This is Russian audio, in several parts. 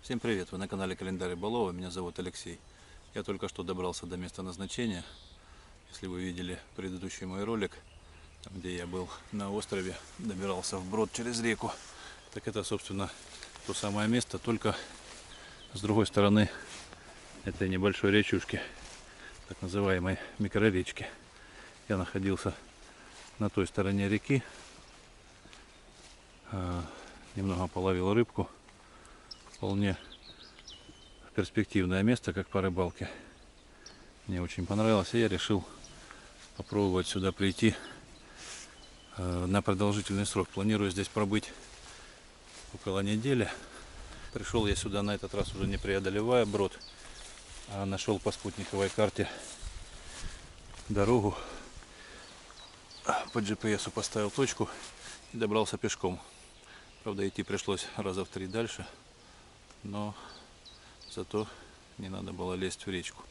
Всем привет! Вы на канале Календарь Рыболова. Меня зовут Алексей. Я только что добрался до места назначения. Если вы видели предыдущий мой ролик, там, где я был на острове, добирался вброд через реку, так это, собственно, то самое место, только с другой стороны этой небольшой речушки, так называемой микроречки. Я находился на той стороне реки, немного половил рыбку. Вполне перспективное место, как по рыбалке. Мне очень понравилось, и я решил попробовать сюда прийти на продолжительный срок. Планирую здесь пробыть около недели. Пришел я сюда на этот раз уже не преодолевая брод, а нашел по спутниковой карте дорогу. По GPS поставил точку и добрался пешком. Правда, идти пришлось раза в 3 дальше, но зато не надо было лезть в речку.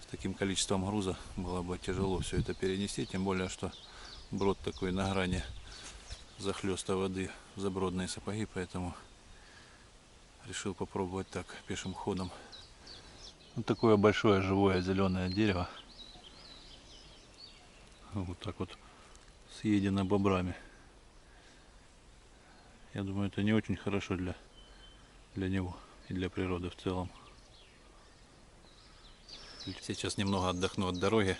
С таким количеством груза было бы тяжело все это перенести, тем более, что брод такой на грани захлеста воды в забродные сапоги, поэтому решил попробовать так, пешим ходом. Вот такое большое живое зеленое дерево. Вот так вот съедено бобрами. Я думаю, это не очень хорошо для него и для природы в целом. Сейчас немного отдохну от дороги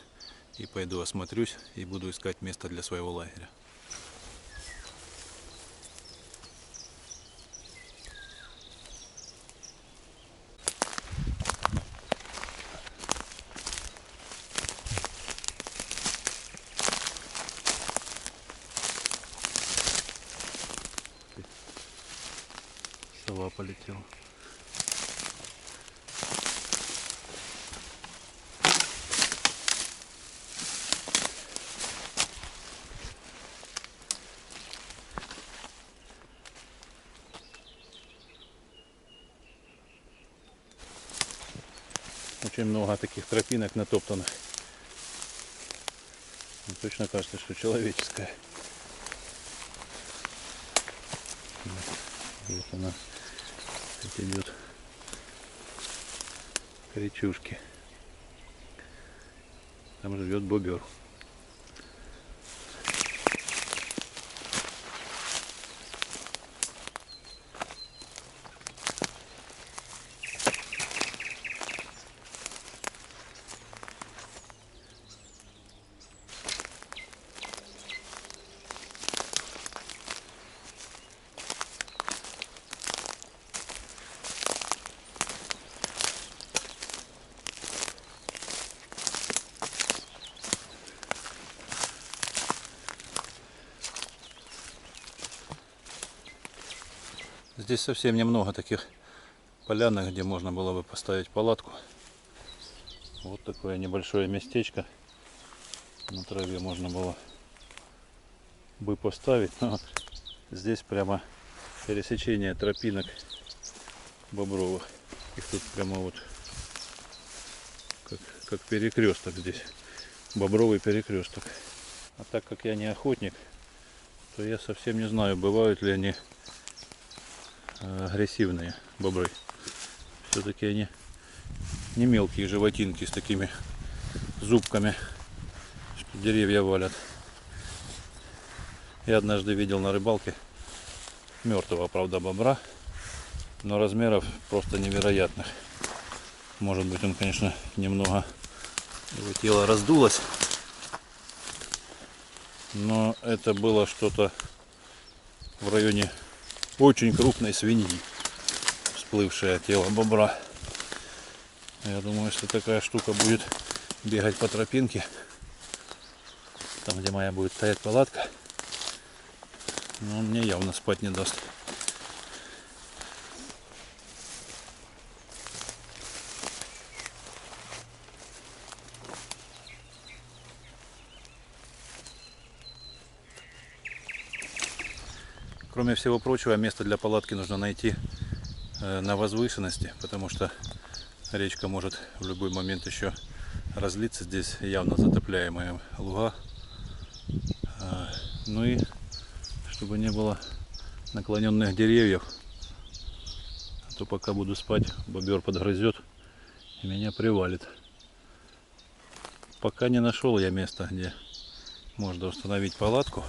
и пойду осмотрюсь и буду искать место для своего лагеря. Сова полетела. Очень много таких тропинок натоптанных. Мне точно кажется, что человеческая. Вот она идет к речушке. Там живет бобер. Здесь совсем немного таких полянок, где можно было бы поставить палатку. Вот такое небольшое местечко на траве можно было бы поставить, но здесь прямо пересечение тропинок бобровых. Их тут прямо вот как перекресток здесь, бобровый перекресток. А так как я не охотник, то я совсем не знаю, бывают ли они агрессивные бобры. Все-таки они не мелкие животинки с такими зубками, что деревья валят. Я однажды видел на рыбалке мертвого, правда, бобра, но размеров просто невероятных. Может быть, он, конечно, немного, его тело раздулось, но это было что-то в районе очень крупной свиньи, всплывшее тело бобра. Я думаю, если такая штука будет бегать по тропинке, там, где моя будет стоять палатка, он мне явно спать не даст. Кроме всего прочего, место для палатки нужно найти на возвышенности, потому что речка может в любой момент еще разлиться. Здесь явно затопляемые луга. Ну и чтобы не было наклоненных деревьев, то пока буду спать, бобер подгрызет и меня привалит. Пока не нашел я место, где можно установить палатку.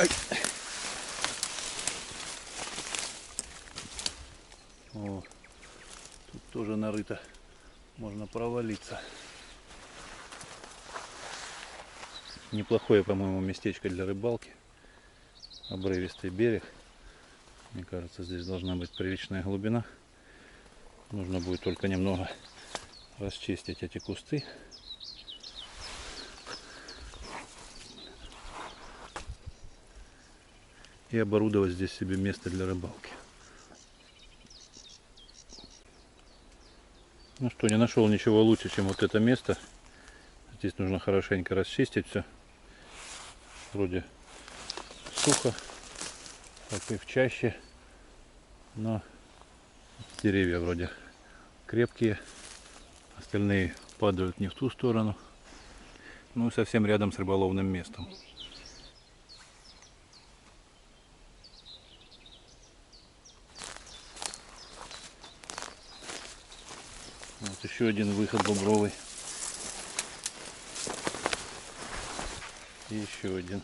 Ай. О, тут тоже нарыто, можно провалиться. Неплохое, по-моему, местечко для рыбалки. Обрывистый берег. Мне кажется, здесь должна быть приличная глубина. Нужно будет только немного расчистить эти кусты. И оборудовать здесь себе место для рыбалки. Ну что, не нашел ничего лучше, чем вот это место. Здесь нужно хорошенько расчистить все. Вроде сухо, как и в чаще, но деревья вроде крепкие, остальные падают не в ту сторону. Ну и совсем рядом с рыболовным местом. Вот еще один выход бобровый. И еще один.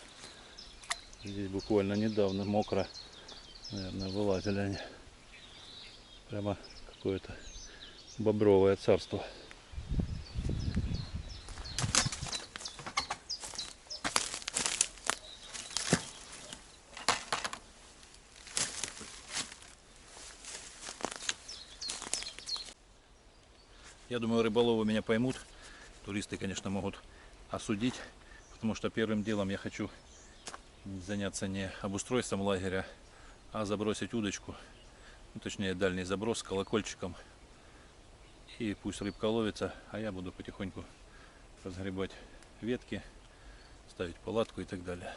Здесь буквально недавно мокро, наверное, вылазили они. Прямо какое-то бобровое царство. Я думаю, рыболовы меня поймут. Туристы, конечно, могут осудить, потому что первым делом я хочу заняться не обустройством лагеря, а забросить удочку. Ну, точнее, дальний заброс с колокольчиком. И пусть рыбка ловится, а я буду потихоньку разгребать ветки, ставить палатку и так далее.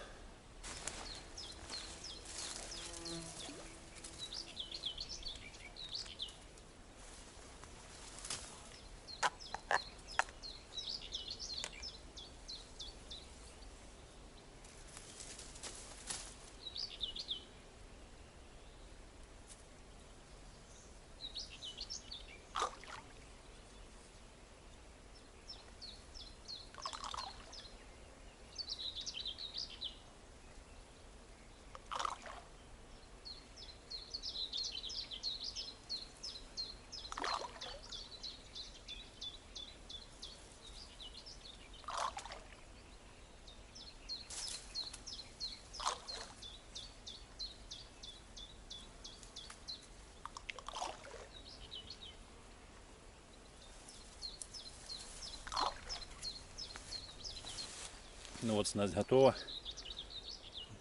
Ну вот, снасть готова.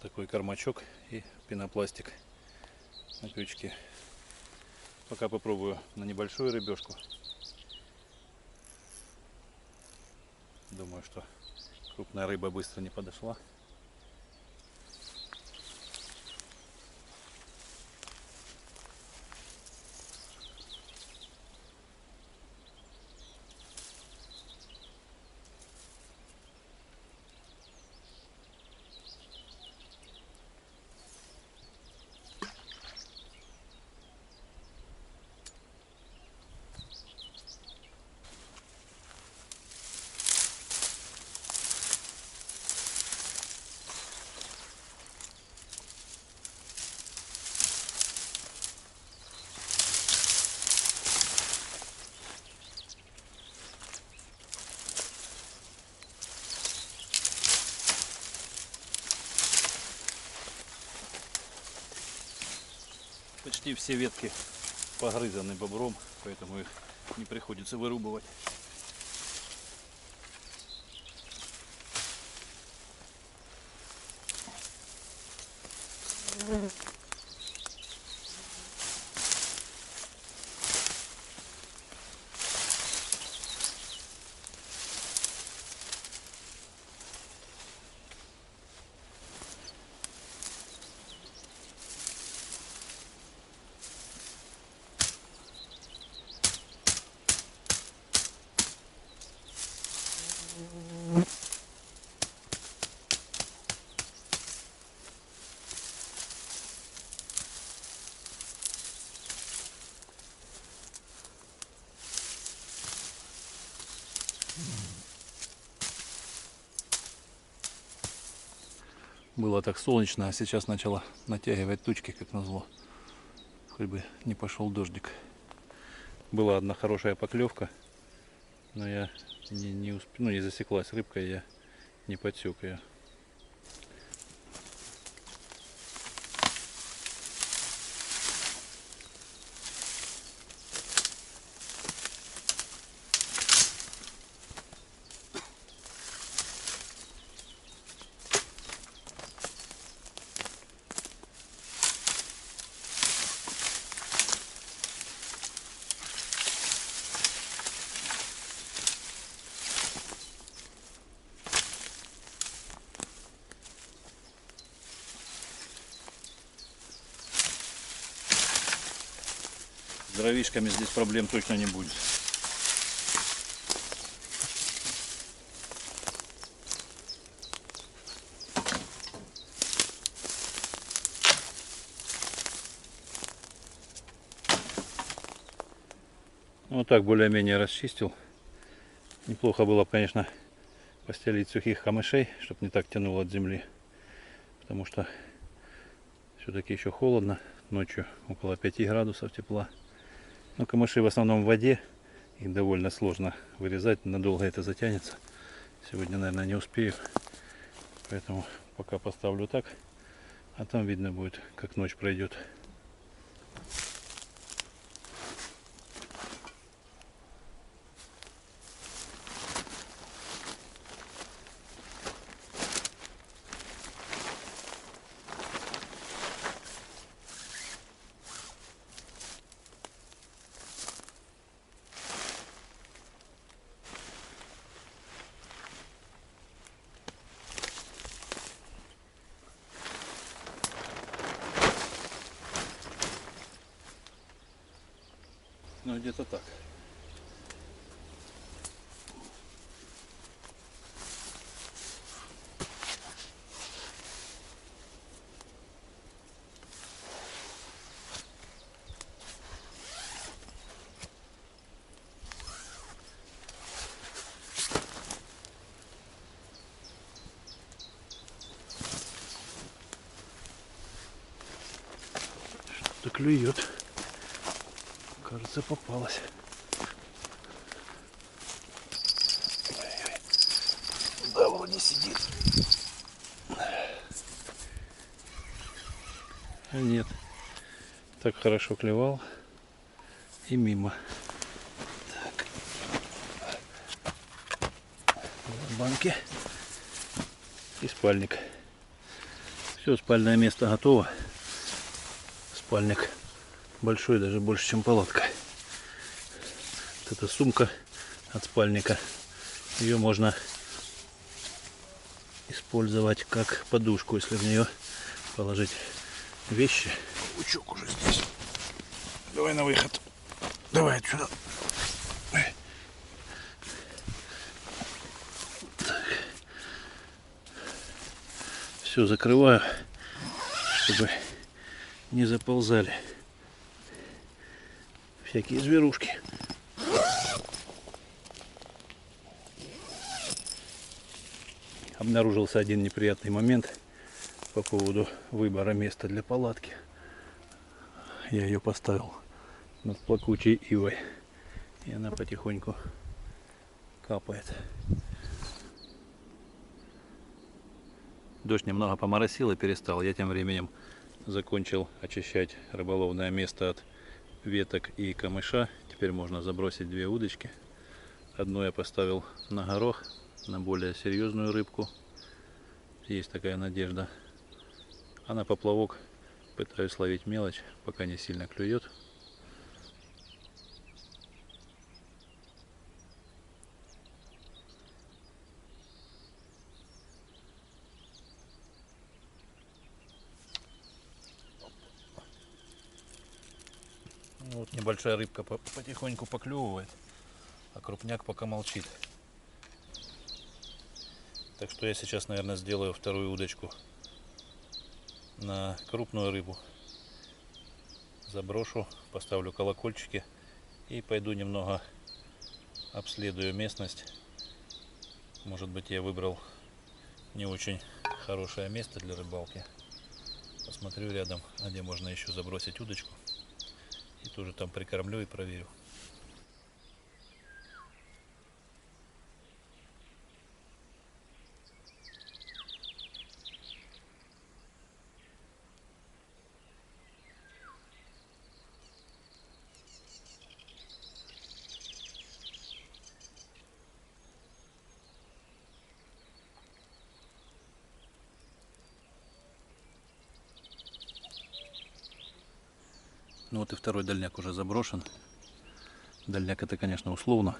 Такой кормачок и пенопластик на крючке. Пока попробую на небольшую рыбешку. Думаю, что крупная рыба быстро не подошла. Почти все ветки погрызаны бобром, поэтому их не приходится вырубывать. Было так солнечно, а сейчас начало натягивать тучки, как назло. Хоть бы не пошел дождик. Была одна хорошая поклевка, но я не засеклась рыбка, я не подсек ее. С дровишками здесь проблем точно не будет. Вот так более-менее расчистил. Неплохо было, конечно, постелить сухих камышей, чтобы не так тянуло от земли. Потому что все-таки еще холодно. Ночью около 5 градусов тепла. Но камыши в основном в воде. Их довольно сложно вырезать. Надолго это затянется. Сегодня, наверное, не успею. Поэтому пока поставлю так. А там видно будет, как ночь пройдет. Ну, где-то так. Что-то клюет. Кажется, попалась. Да, вроде сидит. А нет. Так хорошо клевал. И мимо. Так. Банки. И спальник. Все, спальное место готово. Спальник большой, даже больше, чем палатка. Вот эта сумка от спальника. Ее можно использовать как подушку, если в нее положить вещи. Паучок уже здесь. Давай на выход. Давай отсюда. Все закрываю, чтобы не заползали всякие зверушки. Обнаружился один неприятный момент по поводу выбора места для палатки. Я ее поставил над плакучей ивой, и она потихоньку капает. Дождь немного поморосил и перестал. Я тем временем закончил очищать рыболовное место от веток и камыша. Теперь можно забросить две удочки. Одну я поставил на горох, на более серьезную рыбку. Есть такая надежда. А на поплавок пытаюсь ловить мелочь, пока не сильно клюет. Вот небольшая рыбка потихоньку поклевывает, а крупняк пока молчит. Так что я сейчас, наверное, сделаю вторую удочку на крупную рыбу. Заброшу, поставлю колокольчики и пойду немного обследую местность, Может быть, я выбрал не очень хорошее место для рыбалки. Посмотрю рядом, где можно еще забросить удочку. И тоже там прикормлю и проверю. Ну вот и второй дальняк уже заброшен. Дальняк это, конечно, условно.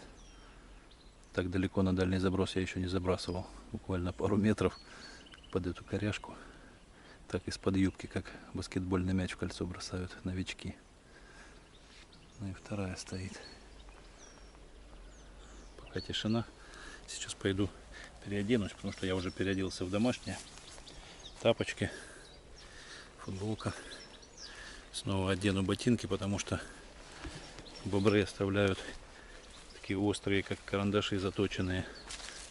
Так далеко на дальний заброс я еще не забрасывал. Буквально пару метров под эту коряшку. Так из-под юбки, как баскетбольный мяч в кольцо бросают новички. Ну и вторая стоит. Пока тишина. Сейчас пойду переоденусь, потому что я уже переоделся в домашнее. Тапочки, футболка. Снова одену ботинки, потому что бобры оставляют такие острые, как карандаши, заточенные,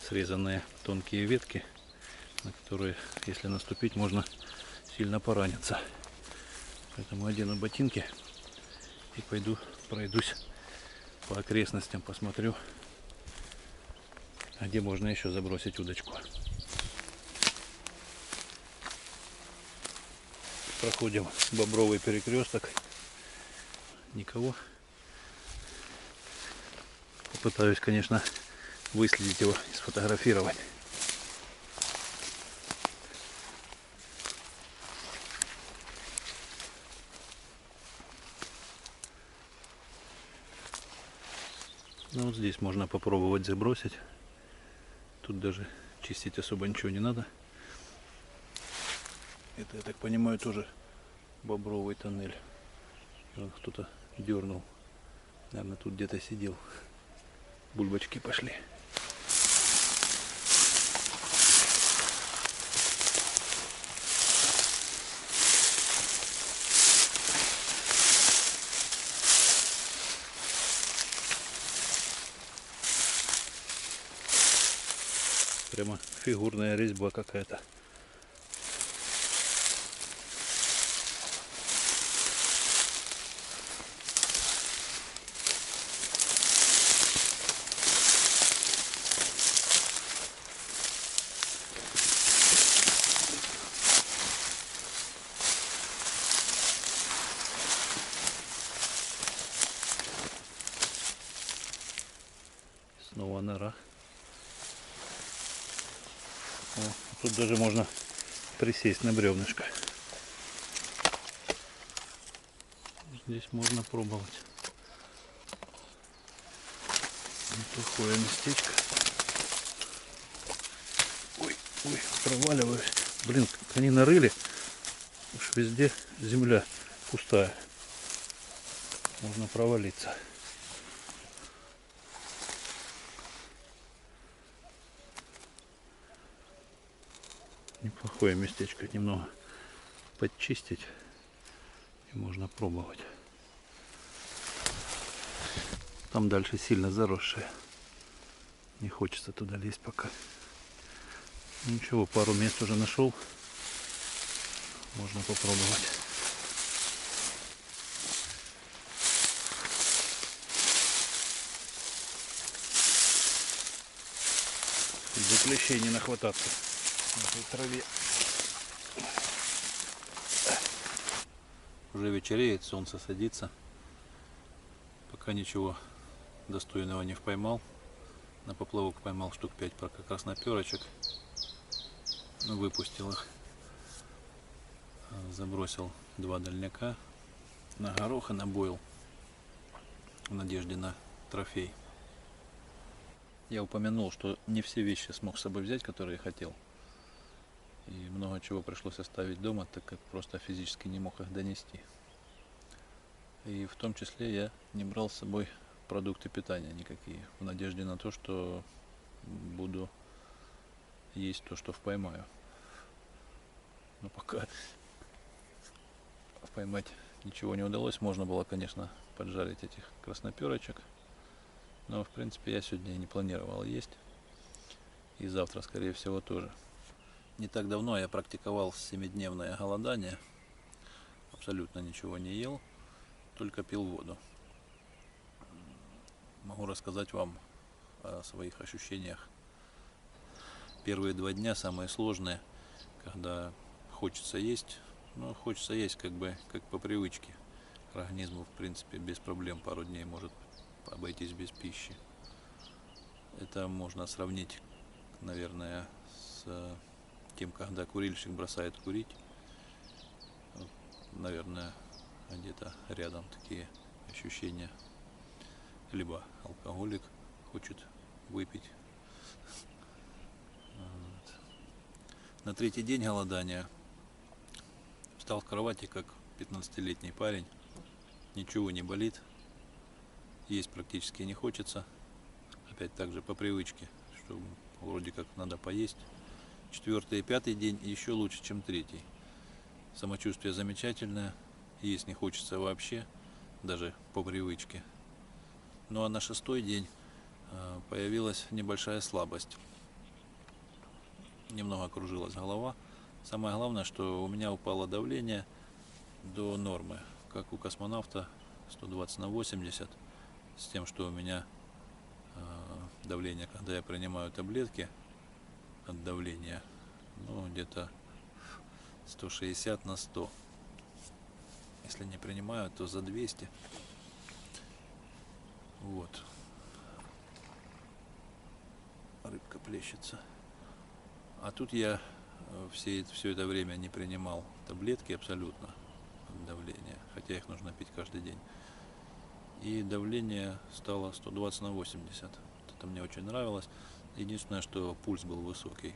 срезанные тонкие ветки, на которые, если наступить, можно сильно пораниться. Поэтому одену ботинки и пойду пройдусь по окрестностям, посмотрю, где можно еще забросить удочку. Проходим Бобровый перекресток. Никого. Попытаюсь, конечно, выследить его и сфотографировать. Ну вот здесь можно попробовать забросить. Тут даже чистить особо ничего не надо. Это, я так понимаю, тоже бобровый тоннель. Кто-то дернул. Наверное, тут где-то сидел. Бульбочки пошли. Прямо фигурная резьба какая-то. Снова нора. О, тут даже можно присесть на бревнышко. Здесь можно пробовать. Неплохое местечко. Ой, проваливаюсь. Блин, как они нарыли. Уж везде земля пустая. Можно провалиться. Неплохое местечко, немного подчистить и можно пробовать. Там дальше сильно заросшее. Не хочется туда лезть пока. Ничего, пару мест уже нашел. Можно попробовать. За клещей не нахвататься в этой траве. Уже вечереет, солнце садится. Пока ничего достойного не поймал. На поплавок поймал штук 5 пока красноперочек. Ну, выпустил их. Забросил 2 дальняка на горох и на бойл в надежде на трофей. Я упомянул, что не все вещи смог с собой взять, которые хотел. И много чего пришлось оставить дома, так как просто физически не мог их донести. И в том числе я не брал с собой продукты питания никакие, в надежде на то, что буду есть то, что поймаю. Но пока поймать ничего не удалось. Можно было, конечно, поджарить этих красноперочек. Но, в принципе, я сегодня и не планировал есть. И завтра, скорее всего, тоже. Не так давно я практиковал 7-дневное голодание. Абсолютно ничего не ел, только пил воду. Могу рассказать вам о своих ощущениях. Первые 2 дня самые сложные, когда хочется есть, но хочется есть как по привычке. Организму, в принципе, без проблем пару дней может обойтись без пищи. Это можно сравнить, наверное, с тем, когда курильщик бросает курить. Наверное, где-то рядом такие ощущения. Либо алкоголик хочет выпить. На 3-й день голодания встал в кровати, как 15-летний парень. Ничего не болит. Есть практически не хочется. Опять так же по привычке, что вроде как надо поесть. 4-й и 5-й день еще лучше, чем 3-й. Самочувствие замечательное. Есть не хочется вообще, даже по привычке. Ну а на 6-й день появилась небольшая слабость. Немного кружилась голова. Самое главное, что у меня упало давление до нормы, как у космонавта, 120/80, с тем, что у меня давление, когда я принимаю таблетки от давления, ну где-то 160/100. Если не принимаю, то за 200. Вот. Рыбка плещется. А тут я все это время не принимал таблетки абсолютно от давления, хотя их нужно пить каждый день. И давление стало 120/80. Это мне очень нравилось. Единственное, что пульс был высокий,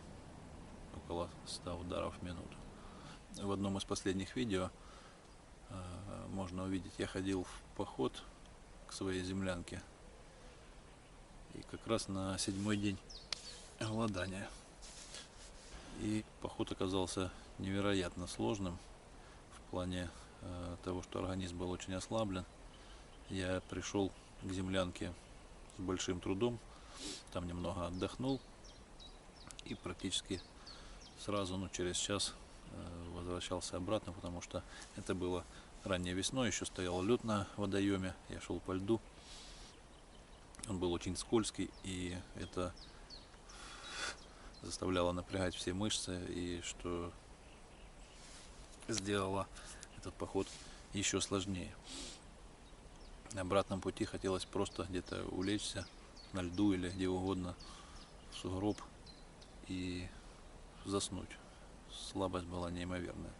около 100 ударов в минуту. В одном из последних видео можно увидеть, я ходил в поход к своей землянке. И как раз на 7-й день голодания. И поход оказался невероятно сложным в плане того, что организм был очень ослаблен. Я пришел к землянке с большим трудом, там немного отдохнул и практически сразу, через час возвращался обратно, потому что это было ранней весной, еще стоял лед на водоеме, я шел по льду, он был очень скользкий, и это заставляло напрягать все мышцы, и что сделало этот поход еще сложнее. На обратном пути хотелось просто где-то улечься на льду или где угодно в сугроб и заснуть. Слабость была неимоверная.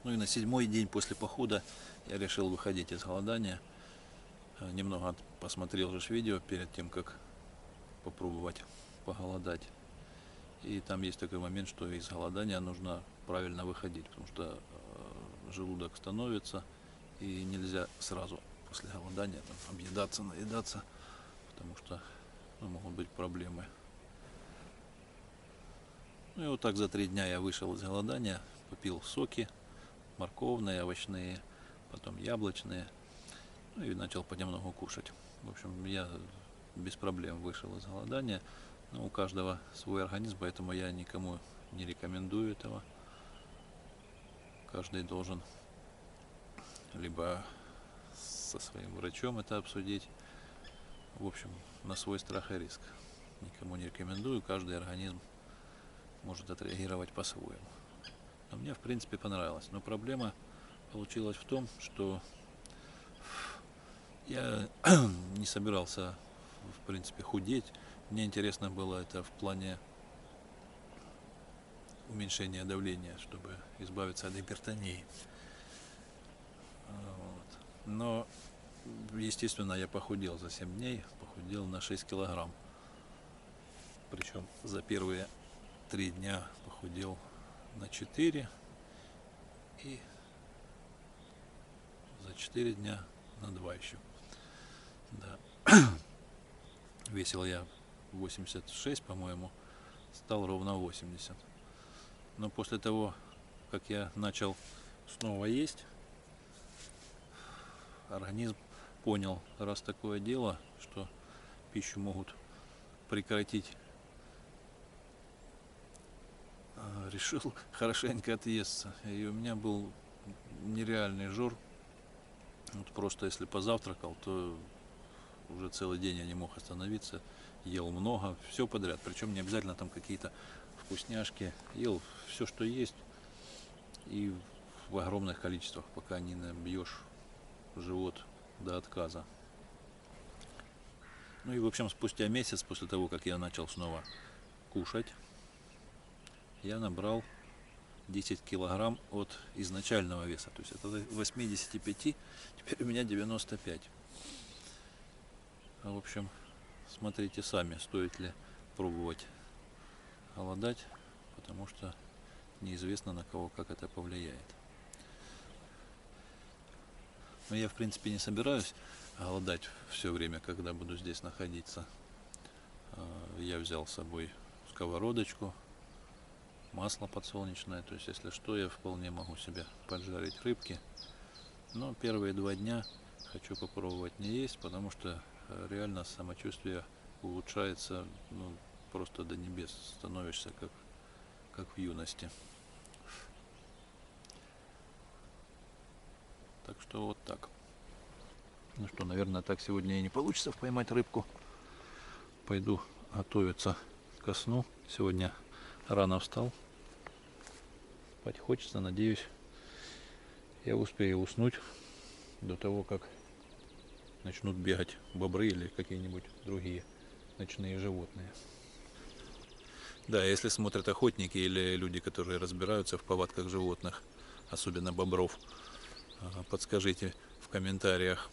Ну и на 7-й день после похода я решил выходить из голодания. Немного посмотрел же видео перед тем, как попробовать поголодать. И там есть такой момент, что из голодания нужно правильно выходить, потому что желудок становится, и нельзя сразу после голодания объедаться, наедаться, потому что могут быть проблемы. Ну и вот так за 3 дня я вышел из голодания, попил соки, морковные, овощные, потом яблочные, и начал понемногу кушать. В общем, я без проблем вышел из голодания. Но у каждого свой организм, поэтому я никому не рекомендую этого. Каждый должен либо со своим врачом это обсудить. В общем, на свой страх и риск. Никому не рекомендую, каждый организм может отреагировать по-своему. Но мне, в принципе, понравилось. Но проблема получилась в том, что я не собирался, в принципе, худеть. Мне интересно было это в плане уменьшения давления, чтобы избавиться от гипертонии. Вот. Но, естественно, я похудел за 7 дней, похудел на 6 килограмм. Причем за первые 3 дня похудел на 4 и за 4 дня на 2 еще. Да. Весил я 86, по-моему, стал ровно 80. Но после того, как я начал снова есть, организм понял, раз такое дело, что пищу могут прекратить, решил хорошенько отъесться. И у меня был нереальный жор. Вот просто если позавтракал, то уже целый день я не мог остановиться. Ел много, все подряд. Причем не обязательно там какие-то вкусняшки. Ел все, что есть. И в огромных количествах, пока не набьешь живот до отказа. Ну и в общем, спустя месяц после того, как я начал снова кушать, я набрал 10 килограмм от изначального веса. То есть это 85, теперь у меня 95. В общем, смотрите сами, стоит ли пробовать голодать, потому что неизвестно, на кого как это повлияет. Но я в принципе не собираюсь голодать все время, когда буду здесь находиться. Я взял с собой сковородочку, масло подсолнечное, то есть если что, я вполне могу себе поджарить рыбки. Но первые 2 дня хочу попробовать не есть, потому что реально самочувствие улучшается, ну, просто до небес, становишься как в юности. Так что вот так. Ну что, наверное, так сегодня и не получится поймать рыбку. Пойду готовиться ко сну. Сегодня рано встал. Спать хочется, надеюсь, я успею уснуть до того, как начнут бегать бобры или какие-нибудь другие ночные животные. Да, если смотрят охотники или люди, которые разбираются в повадках животных, особенно бобров, подскажите в комментариях,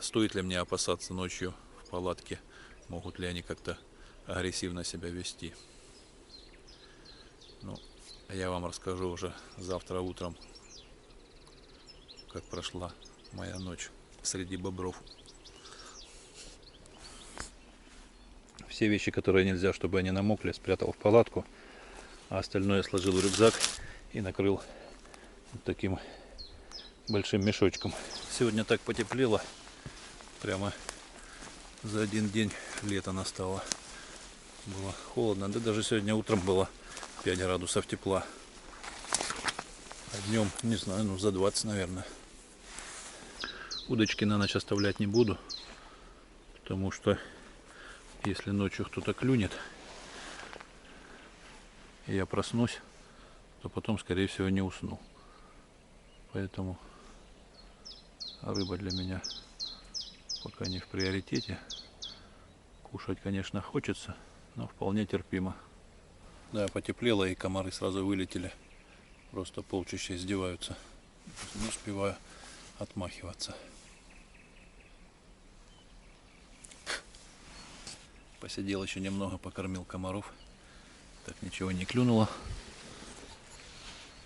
стоит ли мне опасаться ночью в палатке, могут ли они как-то агрессивно себя вести. Ну, я вам расскажу уже завтра утром, как прошла моя ночь среди бобров. Все вещи, которые нельзя, чтобы они намокли, спрятал в палатку, а остальное сложил в рюкзак и накрыл вот таким большим мешочком. Сегодня так потеплело, прямо за один день лето настало. Было холодно, да даже сегодня утром было 5 градусов тепла. А днем, не знаю, ну за 20, наверное. Удочки на ночь оставлять не буду, потому что если ночью кто-то клюнет, и я проснусь, то потом, скорее всего, не усну. Поэтому рыба для меня пока не в приоритете. Кушать, конечно, хочется, но вполне терпимо. Да, потеплело, и комары сразу вылетели. Просто полчища издеваются. Не успеваю отмахиваться. Посидел еще немного, покормил комаров. Так ничего не клюнуло.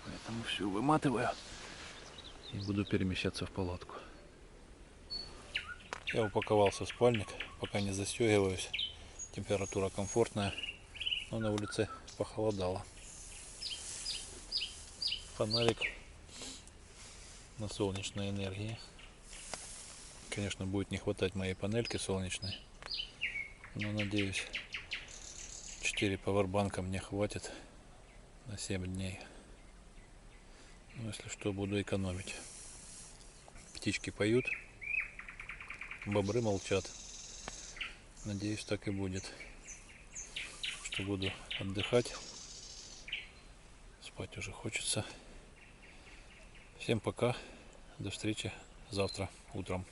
Поэтому все выматываю. И буду перемещаться в палатку. Я упаковался в спальник, пока не застегиваюсь. Температура комфортная, но на улице похолодало. Фонарик на солнечной энергии. Конечно, будет не хватать моей панельки солнечной, но надеюсь, 4 павербанка мне хватит на 7 дней. Но если что, буду экономить. Птички поют, бобры молчат. Надеюсь, так и будет. Что буду отдыхать. Спать уже хочется. Всем пока. До встречи завтра утром.